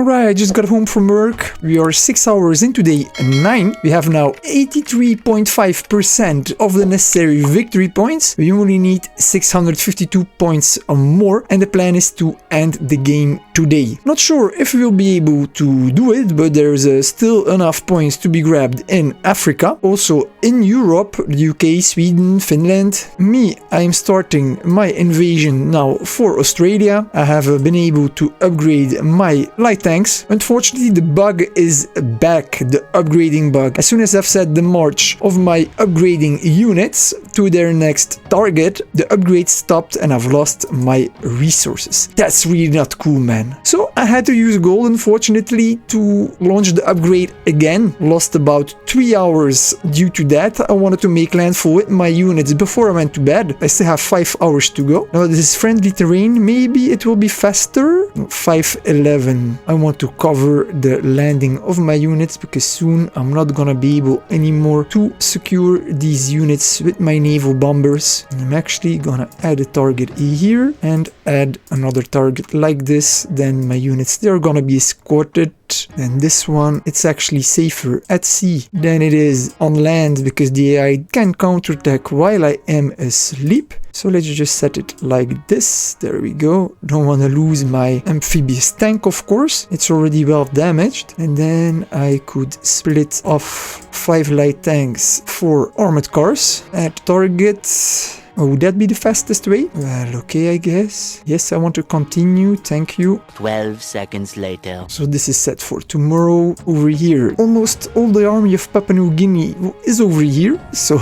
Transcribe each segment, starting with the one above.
Alright, I just got home from work. We are 6 hours into day 9. We have now 83.5% of the necessary victory points. We only need 652 points or more, and the plan is to end the game today. Not sure if we'll be able to do it, but there's still enough points to be grabbed in Africa, also in Europe, the UK, Sweden, Finland. Me, I'm starting my invasion now for Australia. I have been able to upgrade my light tanks. Unfortunately, the bug is back, the upgrading bug. As soon as I've set the march of my upgrading units to their next target, the upgrade stopped and I've lost my resources. That's really not cool, man. So I had to use gold, unfortunately, to launch the upgrade again. Lost about 3 hours due to that. I wanted to make landfall with my units before I went to bed. I still have 5 hours to go. Now this is friendly terrain. Maybe it will be faster. 5:11. I want to cover the landing of my units because soon I'm not gonna be able anymore to secure these units with my naval bombers. I'm actually gonna add a target here and add another target like this. Then my units, they're gonna be escorted. And this one, it's actually safer at sea than it is on land because the AI can counterattack while I am asleep. So let's just set it like this. There we go. Don't want to lose my amphibious tank, of course. It's already well damaged. And then I could split off 5 light tanks for armored cars at targets. Oh, would that be the fastest way? Well, okay, I guess. Yes, I want to continue. Thank you. 12 seconds later. So this is set for tomorrow. Over here, almost all the army of Papua New Guinea is over here. So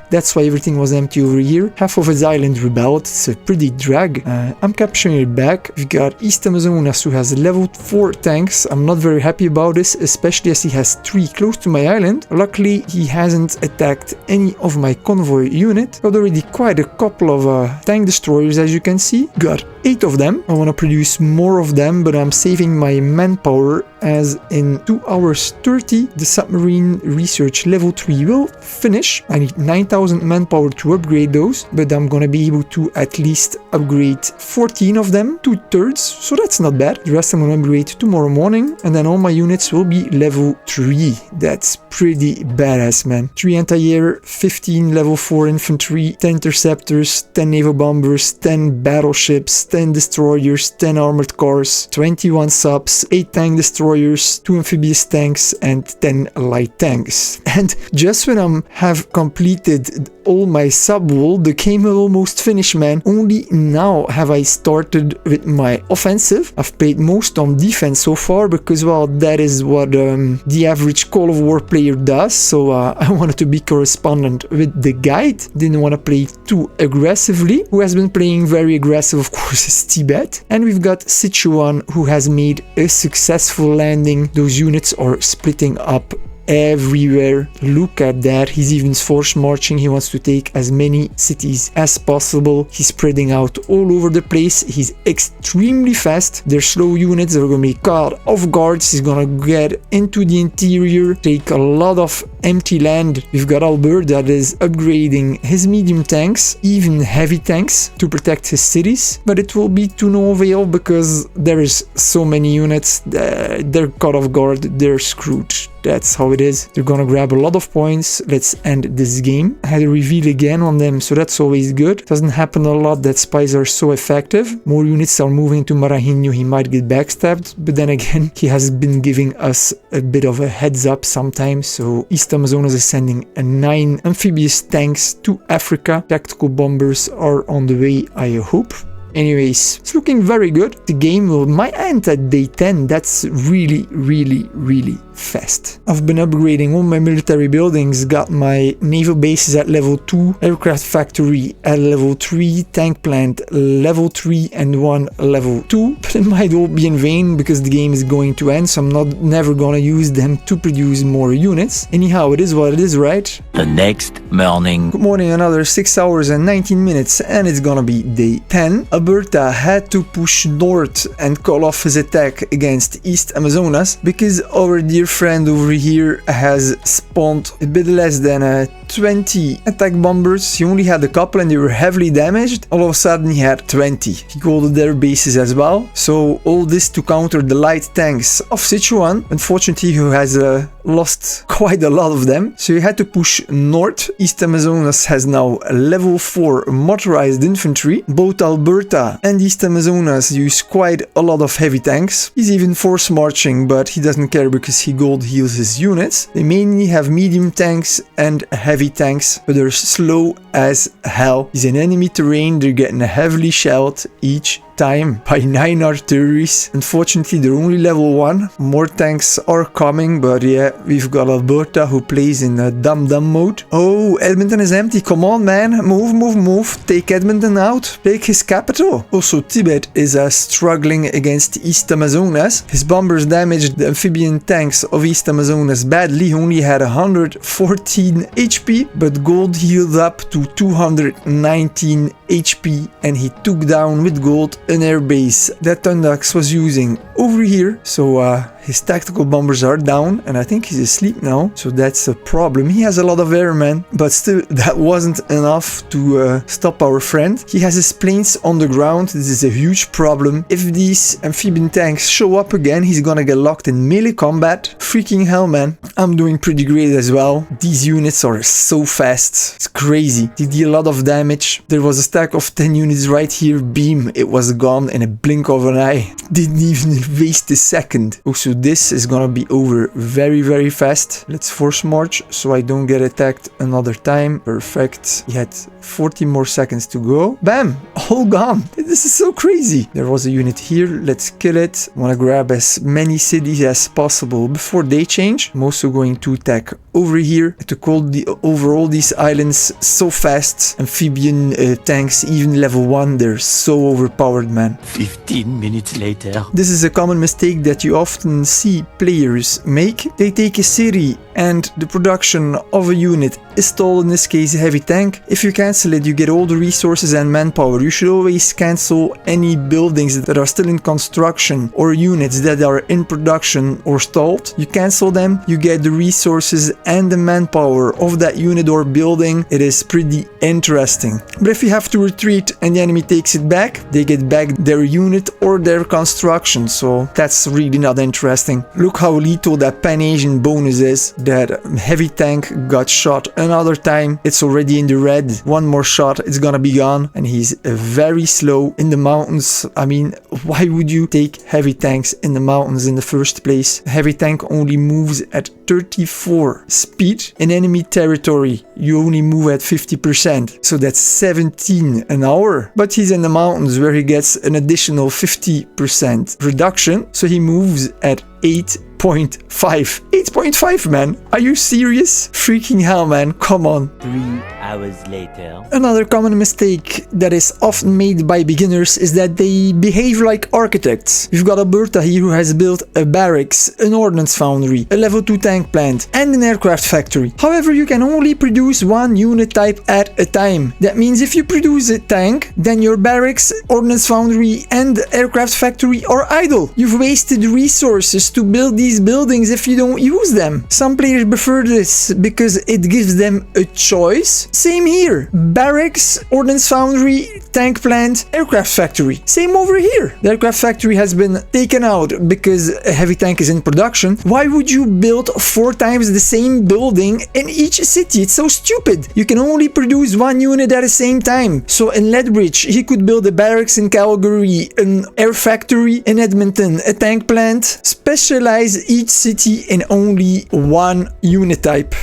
that's why everything was empty over here. Half of its island rebelled. It's a pretty drag. I'm capturing it back. We've got East Amazonas, who has level 4 tanks. I'm not very happy about this, especially as he has 3 close to my island. Luckily, he hasn't attacked any of my convoy unit. Got already quite a couple of tank destroyers, as you can see. Got 8 of them. I want to produce more of them, but I'm saving my manpower, as in 2 hours 30, the submarine research level 3 will finish. I need 9,000 manpower to upgrade those, but I'm gonna be able to at least upgrade 14 of them, 2/3, so that's not bad. The rest I'm gonna upgrade tomorrow morning, and then all my units will be level 3. That's pretty badass, man. 3 anti-air, 15 level 4 infantry, 10 interceptors, 10 naval bombers, 10 battleships, 10 destroyers, 10 armored cars, 21 subs, 8 tank destroyers, 2 amphibious tanks, and 10 light tanks. And just when I have completed all my sub wall, the game will almost finish, man. Only now have I started with my offensive. I've played most on defense so far because, well, that is what the average Call of War player does. So I wanted to be correspondent with the guide. Didn't want to play too aggressively. Who has been playing very aggressive, of course, is Tibet. And we've got Sichuan, who has made a successful landing. Those units are splitting up everywhere. Look at that. He's even force marching. He wants to take as many cities as possible. He's spreading out all over the place. He's extremely fast. Their slow units are going to be caught off guard. He's going to get into the interior, take a lot of empty land. We've got Albert that is upgrading his medium tanks, even heavy tanks, to protect his cities, but it will be to no avail because there is so many units. They're caught off guard. They're screwed. That's how it is. They're gonna grab a lot of points. Let's end this game. I had a reveal again on them, so that's always good. Doesn't happen a lot that spies are so effective. More units are moving to Maranhão. He might get backstabbed, but then again, he has been giving us a bit of a heads up sometimes. So East Amazonas is sending 9 amphibious tanks to Africa. Tactical bombers are on the way, I hope. Anyways, it's looking very good. The game will might end at day 10. That's really, really, really fast. I've been upgrading all my military buildings, got my naval bases at level 2, aircraft factory at level 3, tank plant level 3 and 1 level 2, but it might all be in vain because the game is going to end, so I'm never gonna use them to produce more units. Anyhow, it is what it is, right? The next morning. Good morning, another 6 hours and 19 minutes, and it's gonna be day 10. Alberta had to push north and call off his attack against East Amazonas because our dear friend over here has spawned a bit less than 20 attack bombers. He only had a couple and they were heavily damaged. All of a sudden he had 20. He golded their bases as well. So all this to counter the light tanks of Sichuan. Unfortunately, he has lost quite a lot of them. So he had to push north. East Amazonas has now a level 4 motorized infantry. Both Alberta and East Amazonas use quite a lot of heavy tanks. He's even force marching, but he doesn't care because he gold heals his units. They mainly have medium tanks and heavy tanks, but they're slow as hell. He's in enemy terrain, they're getting heavily shelled each time by 9 artilleries. Unfortunately, they're only level 1. More tanks are coming, but yeah, we've got Alberta who plays in dum-dum mode. Oh, Edmonton is empty. Come on, man. Move, move, move. Take Edmonton out. Take his capital. Also, Tibet is struggling against East Amazonas. His bombers damaged the amphibian tanks of East Amazonas badly. He only had 114 HP, but gold healed up to 219 HP, and he took down with gold an airbase that Tundax was using over here. So his tactical bombers are down, and I think he's asleep now, so that's a problem. He has a lot of airmen, but still that wasn't enough to stop our friend. He has his planes on the ground. This is a huge problem. If these amphibian tanks show up again, he's gonna get locked in melee combat. Freaking hell, man. I'm doing pretty great as well. These units are so fast. It's crazy. They deal a lot of damage. There was a stack of 10 units right here. Beam. It was gone in a blink of an eye. Didn't even waste a second. Also, this is gonna be over very, very fast. Let's force march so I don't get attacked another time. Perfect. He had 40 more seconds to go. Bam! All gone. This is so crazy. There was a unit here. Let's kill it. I wanna grab as many cities as possible before they change. I'm also going to attack over here to call over all these islands so fast. Amphibian tanks, even level 1, they're so overpowered, man. 15 minutes later. This is a common mistake that you often see players make. They take a city and the production of a unit is stalled, in this case a heavy tank. If you cancel it, you get all the resources and manpower. You should always cancel any buildings that are still in construction or units that are in production or stalled. You cancel them, you get the resources and the manpower of that unit or building. It is pretty interesting. But if you have to retreat and the enemy takes it back, they get back their unit or their construction, so that's really not interesting. Look how lethal that Pan-Asian bonus is. That heavy tank got shot another time. It's already in the red. One more shot, it's gonna be gone. And he's very slow in the mountains. I mean, why would you take heavy tanks in the mountains in the first place? A heavy tank only moves at 34 speed. In enemy territory, you only move at 50%. So that's 17 an hour. But he's in the mountains where he gets an additional 50% reduction. So he moves at 8.5. 8.5, man. Are you serious? Freaking hell, man. Come on. 3 hours later. Another common mistake that is often made by beginners is that they behave like architects. We've got Alberta here who has built a barracks, an ordnance foundry, a level 2 tank plant, and an aircraft factory. However, you can only produce one unit type at a time. That means if you produce a tank, then your barracks, ordnance foundry, and aircraft factory are idle. You've wasted resources to build these buildings if you don't use them. Some players prefer this because it gives them a choice. Same here. Barracks, ordnance foundry, tank plant, aircraft factory. Same over here. The aircraft factory has been taken out because a heavy tank is in production. Why would you build 4 times the same building in each city? It's so stupid. You can only produce one unit at the same time. So in Lethbridge, he could build a barracks in Calgary, an air factory in Edmonton, a tank plant. Specialize each city in only one unit type.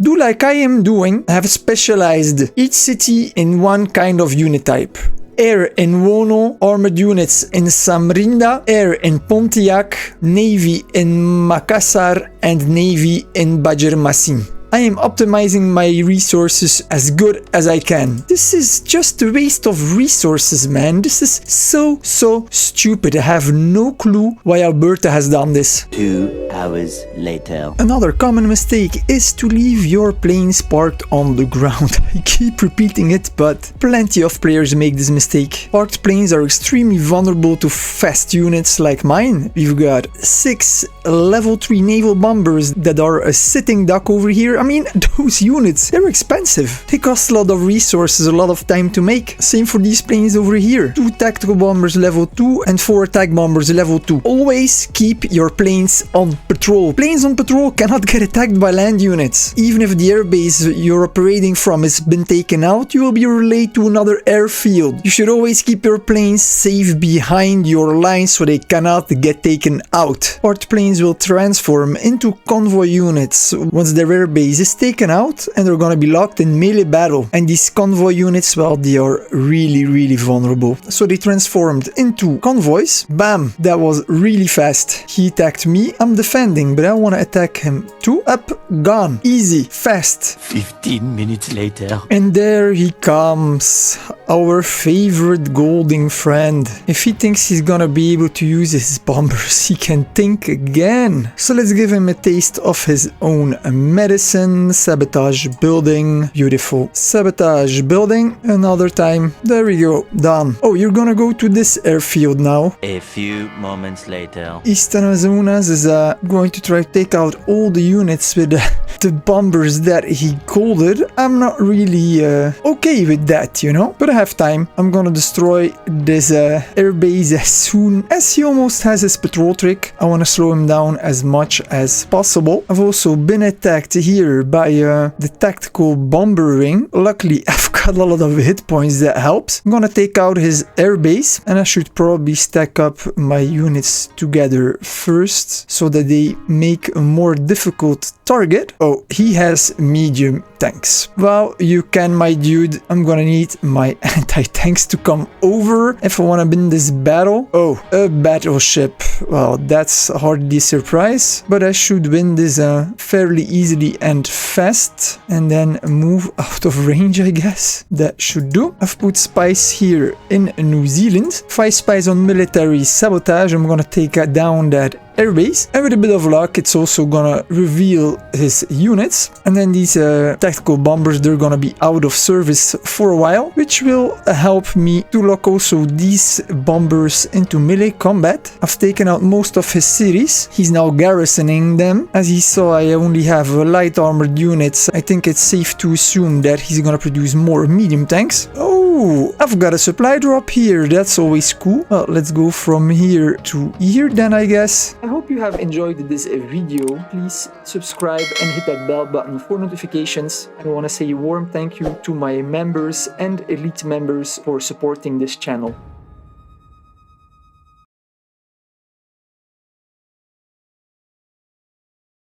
Do like I am doing, have specialized each city in one kind of unit type. Air in Wono, armored units in Samrinda, air in Pontiac, navy in Makassar, and navy in Banjarmasin. I am optimizing my resources as good as I can. This is just a waste of resources, man. This is so stupid. I have no clue why Alberta has done this. 2 hours later. Another common mistake is to leave your planes parked on the ground. I keep repeating it, but plenty of players make this mistake. Parked planes are extremely vulnerable to fast units like mine. We've got 6 level 3 naval bombers that are a sitting duck over here. I mean, those units, they're expensive. They cost a lot of resources, a lot of time to make. Same for these planes over here. 2 tactical bombers level 2 and 4 attack bombers level 2. Always keep your planes on patrol. Planes on patrol cannot get attacked by land units. Even if the airbase you're operating from has been taken out, you will be relayed to another airfield. You should always keep your planes safe behind your lines so they cannot get taken out. Part planes will transform into convoy units once their airbase is taken out, and they're gonna be locked in melee battle. And these convoy units, well, they are really vulnerable. So they transformed into convoys. Bam! That was really fast. He attacked me. I'm defending, but I want to attack him too. Up, gone. Easy, fast. 15 minutes later. And there he comes, our favorite Golding friend. If he thinks he's gonna be able to use his bombers, he can think again. So let's give him a taste of his own medicine. Sabotage building. Beautiful. Sabotage building. Another time. There we go. Done. Oh, you're gonna go to this airfield now. A few moments later. East Amazonas is going to try to take out all the units with the bombers that he golded. I'm not really okay with that, you know? But I have time. I'm gonna destroy this airbase as soon as he almost has his patrol trick. I want to slow him down as much as possible. I've also been attacked here by the tactical bomber ring. Luckily, I've got a lot of hit points. That helps. I'm gonna take out his airbase, and I should probably stack up my units together first so that they make a more difficult target. Oh, he has medium tanks. Well, you can, my dude. I'm gonna need my anti-tanks to come over if I want to win this battle. Oh, a battleship. Well, that's hardly a surprise, but I should win this fairly easily and fast, and then move out of range, I guess. That should do. I've put spies here in New Zealand. 5 spies on military sabotage. I'm gonna take down that airbase, and with a bit of luck it's also gonna reveal his units. And then these tactical bombers, they're gonna be out of service for a while, which will help me to lock also these bombers into melee combat. I've taken out most of his cities. He's now garrisoning them. As he saw I only have light armored units, I think it's safe to assume that he's gonna produce more medium tanks. Oh, I've got a supply drop here. That's always cool. Well, let's go from here to here then, I guess. I hope you have enjoyed this video. Please subscribe and hit that bell button for notifications. And I want to say a warm thank you to my members and elite members for supporting this channel.